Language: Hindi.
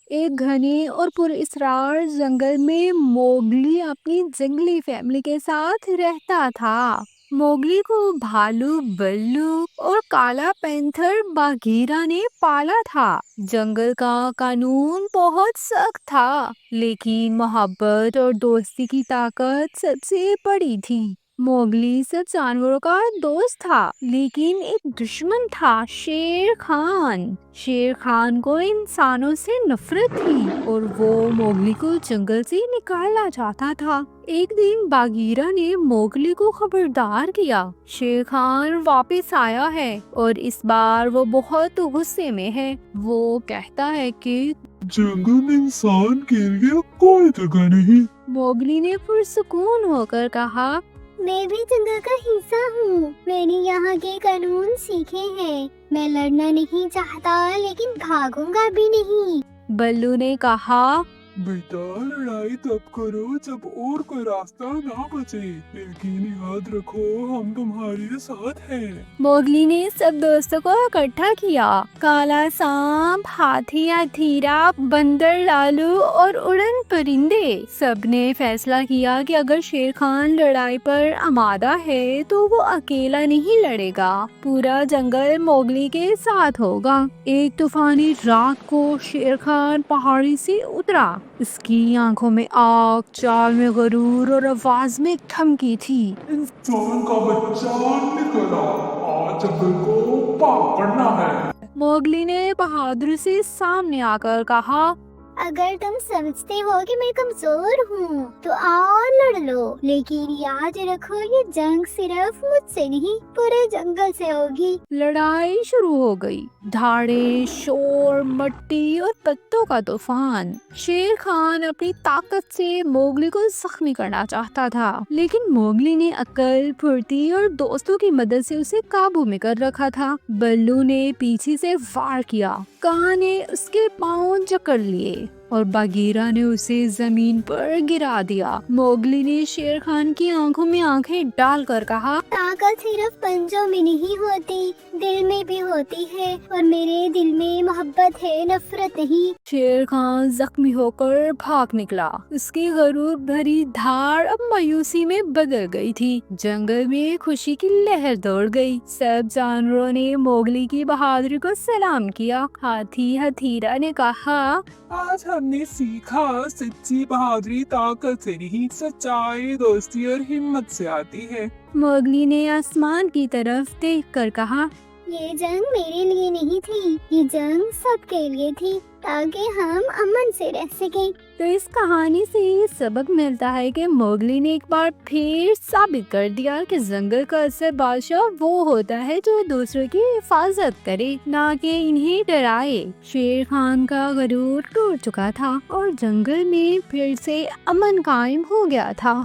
एक घने और पुरस्कार जंगल में मोगली अपनी जंगली फैमिली के साथ रहता था। मोगली को भालू, बल्लू और काला पैंथर बाघीरा ने पाला था। जंगल का कानून बहुत सख्त था, लेकिन मोहब्बत और दोस्ती की ताकत सबसे बड़ी थी। मोगली सब जानवरों का दोस्त था, लेकिन एक दुश्मन था, शेर खान। शेर खान को इंसानों से नफरत थी और वो मोगली को जंगल से निकालना चाहता था। एक दिन बाघीरा ने मोगली को खबरदार किया, शेर खान वापस आया है और इस बार वो बहुत गुस्से में है। वो कहता है कि जंगल में इंसान के लिए कोई जगह नहीं। मोगली ने पुरसुकून होकर कहा, मैं भी जंगल का हिस्सा हूँ। मैंने यहाँ के कानून सीखे हैं। मैं लड़ना नहीं चाहता, लेकिन भागूंगा भी नहीं। बल्लू ने कहा, बेटा, लड़ाई तब करो जब और कोई रास्ता ना बचे, लेकिन याद रखो हम तुम्हारे साथ हैं। मोगली ने सब दोस्तों को इकट्ठा किया। काला सांप, हाथी हथीरा, बंदर लालू और उड़न परिंदे सब ने फैसला किया कि अगर शेर खान लड़ाई पर आमादा है तो वो अकेला नहीं लड़ेगा, पूरा जंगल मोगली के साथ होगा। एक तूफानी रात को शेर खान पहाड़ी से उतरा। इसकी आंखों में आग, चाल में गरूर और आवाज में धमकी थी। इंसान का बच्चा निकला, आज जंगल को पार करना है। मोगली ने बहादुर से सामने आकर कहा, अगर तुम समझते हो कि मैं कमजोर हूँ तो आओ लड़ लो, लेकिन याद रखो ये जंग सिर्फ मुझसे नहीं, पूरे जंगल से होगी। लड़ाई शुरू हो गई। धाड़े, शोर, मट्टी और पत्तों का तूफान। शेर खान अपनी ताकत से मोगली को जख्मी करना चाहता था, लेकिन मोगली ने अक्ल, फुर्ती और दोस्तों की मदद से उसे काबू में कर रखा था। बल्लू ने पीछे से वार किया, कान ने उसके पांव जकड़ लिए और बाघीरा ने उसे जमीन पर गिरा दिया। मोगली ने शेर खान की आंखों में आंखें डालकर कहा, ताकत सिर्फ पंजों में नहीं होती, दिल में भी होती है, और मेरे दिल में मोहब्बत है, नफरत नहीं। शेर खान जख्मी होकर भाग निकला। उसकी गरूर भरी धार अब मायूसी में बदल गई थी। जंगल में खुशी की लहर दौड़ गई। सब जानवरों ने मोगली की बहादुरी को सलाम किया। हाथी हथीरा ने कहा, आज हमने सीखा सच्ची बहादुरी ताकत से नहीं, सच्चाई, दोस्ती और हिम्मत से आती है। मोगली ने आसमान की तरफ देखकर कहा, ये जंग मेरे लिए नहीं थी, ये जंग सबके लिए थी, ताकि हम अमन से रह सकें। तो इस कहानी से ये सबक मिलता है कि मोगली ने एक बार फिर साबित कर दिया कि जंगल का असली बादशाह वो होता है जो दूसरों की हिफाजत करे, ना कि इन्हें डराए। शेर खान का गरूर टूट चुका था और जंगल में फिर से अमन कायम हो गया था।